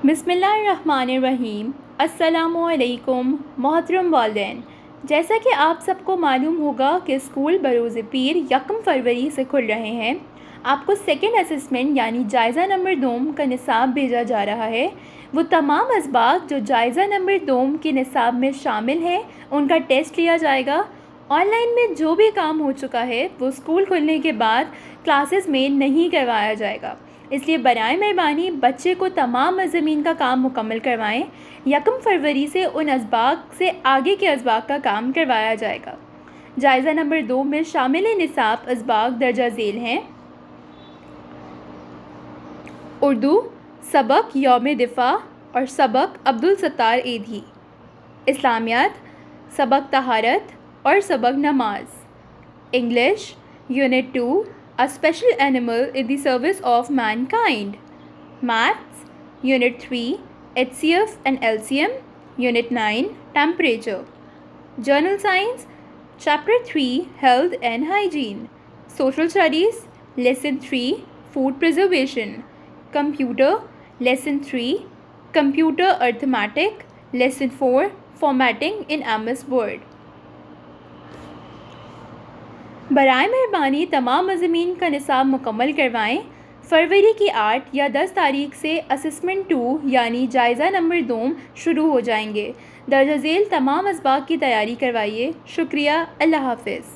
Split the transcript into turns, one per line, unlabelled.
بسم اللہ الرحمن الرحیم۔ السلام علیکم محترم والدین، جیسا کہ آپ سب کو معلوم ہوگا کہ اسکول بروز پیر 1 فروری سے کھل رہے ہیں۔ آپ کو سیکنڈ اسسمنٹ یعنی جائزہ نمبر 2 کا نصاب بھیجا جا رہا ہے۔ وہ تمام اسباق جو جائزہ نمبر 2 کے نصاب میں شامل ہیں ان کا ٹیسٹ لیا جائے گا۔ آن لائن میں جو بھی کام ہو چکا ہے وہ اسکول کھلنے کے بعد کلاسز میں نہیں کروایا جائے گا، اس لیے برائے مہربانی بچے کو تمام مضامین کا کام مکمل کروائیں۔ 1 فروری سے ان اسباق سے آگے کے اسباق کا کام کروایا جائے گا۔ جائزہ نمبر 2 میں شامل نصاب اسباق درجہ ذیل ہیں: اردو سبق یوم دفاع اور سبق عبدالستار ایدھی، اسلامیات سبق طہارت اور سبق نماز، English unit 2 A special animal in the service of mankind, maths unit 3 HCF and LCM, unit 9 temperature, journal science chapter 3 health and hygiene, social studies lesson 3 food preservation, computer lesson 3 computer arithmetic, lesson 4 formatting in MS Word۔ برائے مہربانی تمام مضامین کا نصاب مکمل کروائیں۔ فروری کی 8 یا 10 تاریخ سے اسسمنٹ 2 یعنی جائزہ نمبر 2 شروع ہو جائیں گے۔ درجہ ذیل تمام اسباق کی تیاری کروائیے۔ شکریہ، اللہ حافظ۔